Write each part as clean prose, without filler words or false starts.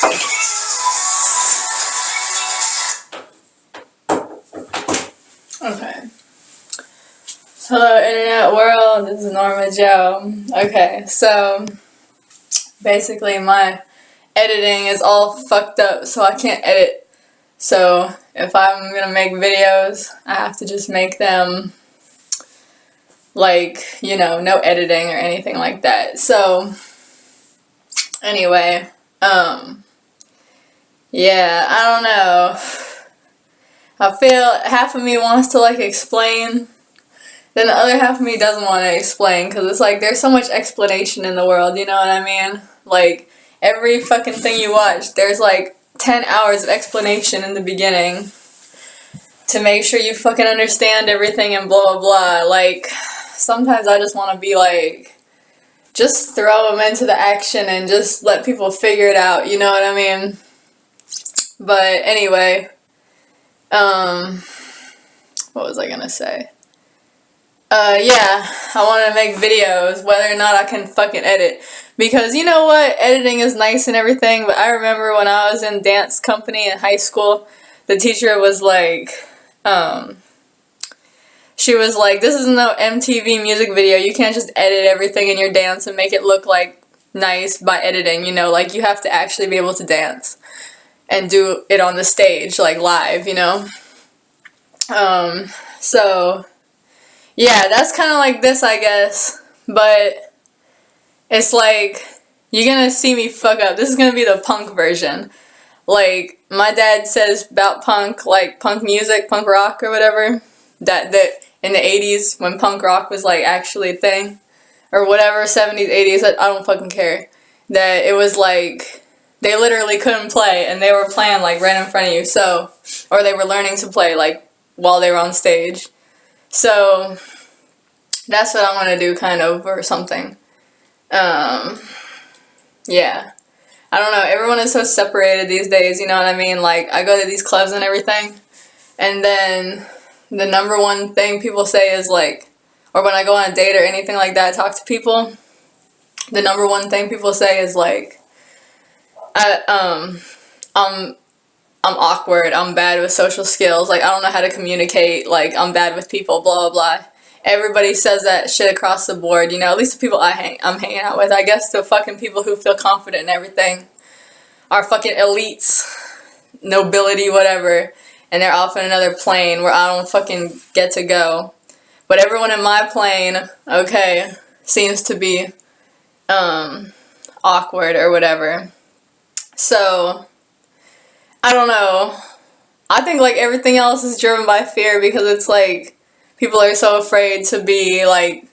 Okay. Hello, internet world. This is Norma Joe. Okay, so basically my editing is all fucked up, so I can't edit. So if I'm gonna make videos, I have to just make them like, you know, no editing or anything like that. So anyway, yeah, I don't know. I feel half of me wants to like explain, then the other half of me doesn't want to explain, because it's like there's so much explanation in the world, you know what I mean? Like every fucking thing you watch, there's like 10 hours of explanation in the beginning to make sure you fucking understand everything and blah blah blah. Like sometimes I just want to be like, just throw them into the action and just let people figure it out, you know what I mean? But anyway, what was I gonna say? Yeah, I want to make videos, whether or not I can fucking edit. Because you know what? Editing is nice and everything, but I remember when I was in dance company in high school, the teacher was like, she was like, this is no MTV music video. You can't just edit everything in your dance and make it look like nice by editing, you know? Like, you have to actually be able to dance and do it on the stage, like live, you know? So yeah, that's kind of like this, I guess, but it's like, you're gonna see me fuck up. This is gonna be the punk version. Like, my dad says about punk, like punk music, punk rock or whatever, that in the 80s, when punk rock was like actually a thing, or whatever, 70s, 80s, I don't fucking care, that it was like, they literally couldn't play, and they were playing like right in front of you, so, or they were learning to play like while they were on stage. So that's what I want to do, kind of, or something. Yeah. I don't know, everyone is so separated these days, you know what I mean? Like, I go to these clubs and everything, and then the number one thing people say is like, or when I go on a date or anything like that, talk to people, the number one thing people say is like, I'm awkward, I'm bad with social skills, like, I don't know how to communicate, like, I'm bad with people, blah, blah, blah. Everybody says that shit across the board, you know, at least the people I'm hanging out with. I guess the fucking people who feel confident in everything are fucking elites, nobility, whatever, and they're off in another plane where I don't fucking get to go. But everyone in my plane, okay, seems to be, awkward or whatever. So, I don't know. I think, like, everything else is driven by fear, because it's like, people are so afraid to be, like,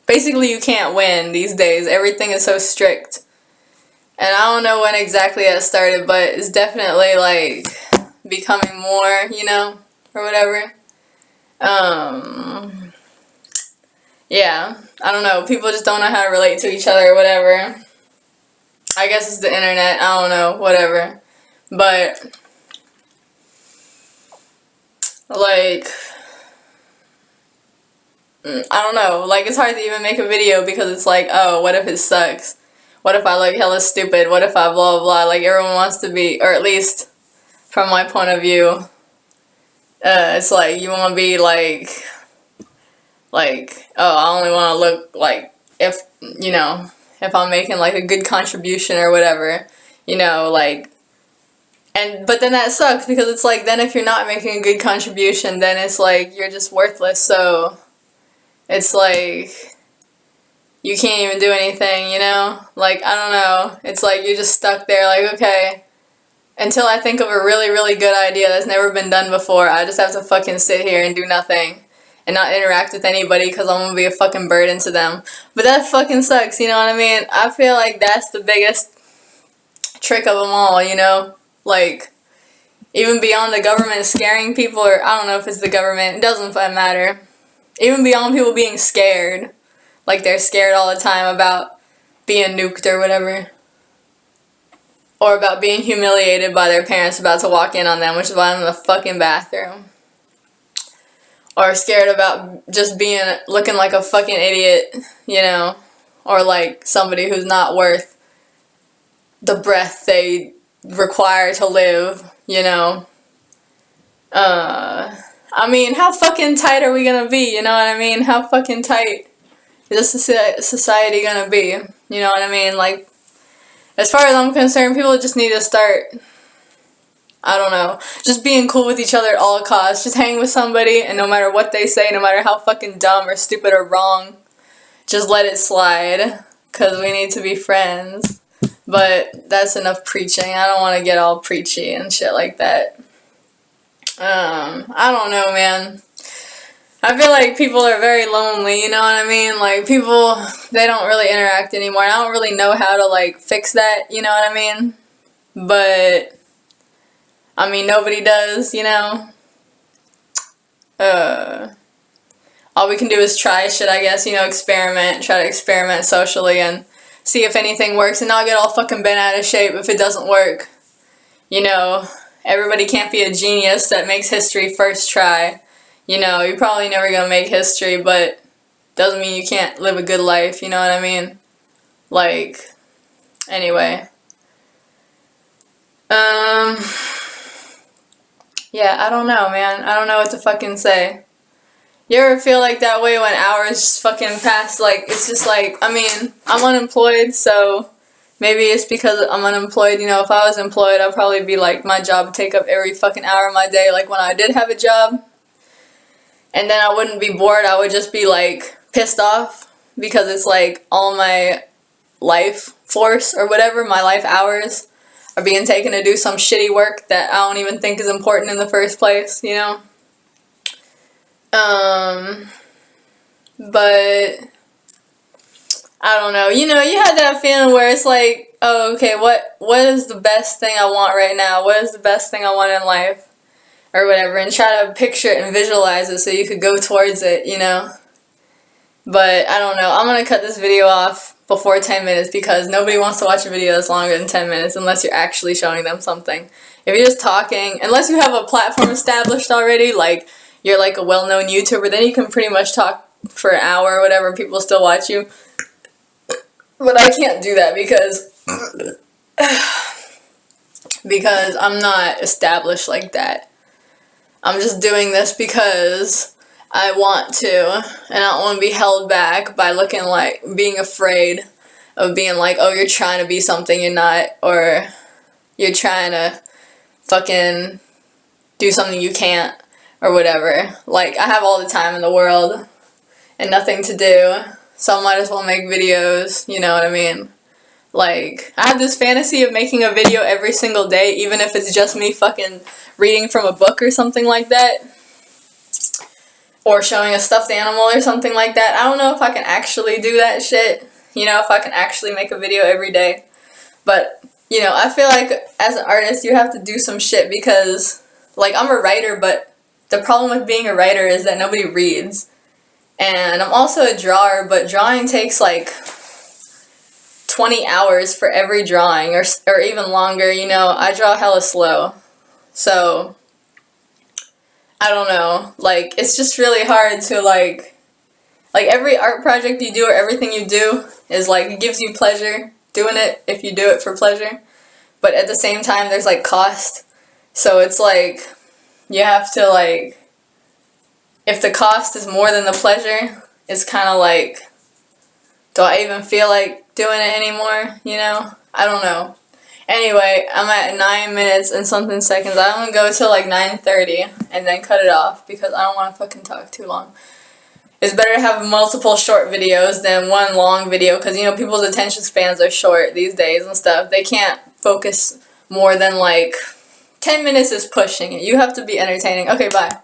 basically you can't win these days. Everything is so strict. And I don't know when exactly that started, but it's definitely, like, becoming more, you know, or whatever. Yeah, I don't know. People just don't know how to relate to each other or whatever. I guess it's the internet. I don't know, whatever. But, like, I don't know, like, it's hard to even make a video, because it's like, oh, what if it sucks? What if I look hella stupid? What if I blah, blah, blah? Like, everyone wants to be, or at least from my point of view, it's like, you want to be like, oh, I only want to look like, if, you know, if I'm making, like, a good contribution or whatever, you know, like, but then that sucks, because it's like, then if you're not making a good contribution, then it's like, you're just worthless, so it's like, you can't even do anything, you know? Like, I don't know. It's like you're just stuck there, like, okay, until I think of a really, really good idea that's never been done before, I just have to fucking sit here and do nothing and not interact with anybody, because I'm gonna be a fucking burden to them. But that fucking sucks, you know what I mean? I feel like that's the biggest trick of them all, you know? Like, even beyond the government scaring people, or I don't know if it's the government, it doesn't matter. Even beyond people being scared, like they're scared all the time about being nuked or whatever, or about being humiliated by their parents about to walk in on them, which is why I'm in the fucking bathroom, or scared about just looking like a fucking idiot, you know, or like somebody who's not worth the breath they require to live, you know. I mean, how fucking tight are we gonna be, you know what I mean? How fucking tight is this society gonna be, you know what I mean? Like, as far as I'm concerned, people just need to start, I don't know, just being cool with each other at all costs. Just hang with somebody, and no matter what they say, no matter how fucking dumb or stupid or wrong, just let it slide, because we need to be friends. But that's enough preaching. I don't want to get all preachy and shit like that. I don't know, man. I feel like people are very lonely, you know what I mean? Like, people, they don't really interact anymore. I don't really know how to, like, fix that, you know what I mean? But, I mean, nobody does, you know? All we can do is try shit, I guess, you know, experiment, try to experiment socially and see if anything works and not get all fucking bent out of shape if it doesn't work. You know, everybody can't be a genius that makes history first try. You know, you're probably never gonna make history, but doesn't mean you can't live a good life, you know what I mean? Like, anyway. Yeah, I don't know, man. I don't know what to fucking say. You ever feel like that way when hours just fucking pass? Like, it's just like, I mean, I'm unemployed, so maybe it's because I'm unemployed. You know, if I was employed, I'd probably be like, my job would take up every fucking hour of my day, like when I did have a job. And then I wouldn't be bored, I would just be like pissed off because it's like all my life force or whatever, my life hours are being taken to do some shitty work that I don't even think is important in the first place, you know? But I don't know, you know, you had that feeling where it's like, oh, okay, what is the best thing I want right now? What is the best thing I want in life? Or whatever, and try to picture it and visualize it so you could go towards it, you know? But, I don't know, I'm gonna cut this video off before 10 minutes because nobody wants to watch a video that's longer than 10 minutes unless you're actually showing them something. If you're just talking, unless you have a platform established already, like, you're like a well-known YouTuber, then you can pretty much talk for an hour or whatever, people still watch you. But I can't do that because I'm not established like that. I'm just doing this because I want to, and I don't want to be held back by looking like, being afraid of being like, oh, you're trying to be something you're not, or you're trying to fucking do something you can't, or whatever. Like, I have all the time in the world and nothing to do, so I might as well make videos, you know what I mean? Like, I have this fantasy of making a video every single day, even if it's just me fucking reading from a book or something like that. Or showing a stuffed animal or something like that. I don't know if I can actually do that shit. You know, if I can actually make a video every day. But, you know, I feel like as an artist, you have to do some shit because, like, I'm a writer, but the problem with being a writer is that nobody reads. And I'm also a drawer, but drawing takes, like, 20 hours for every drawing, or even longer, you know, I draw hella slow, so, I don't know, like, it's just really hard to, like, every art project you do, or everything you do, is, like, it gives you pleasure doing it, if you do it for pleasure, but at the same time, there's, like, cost, so it's, like, you have to, like, if the cost is more than the pleasure, it's kind of, like, do I even feel like doing it anymore, you know? I don't know. Anyway, I'm at 9 minutes and something seconds. I'm gonna go till like 9:30 and then cut it off because I don't want to fucking talk too long. It's better to have multiple short videos than one long video because, you know, people's attention spans are short these days and stuff. They can't focus more than like 10 minutes is pushing it. You have to be entertaining. Okay, bye.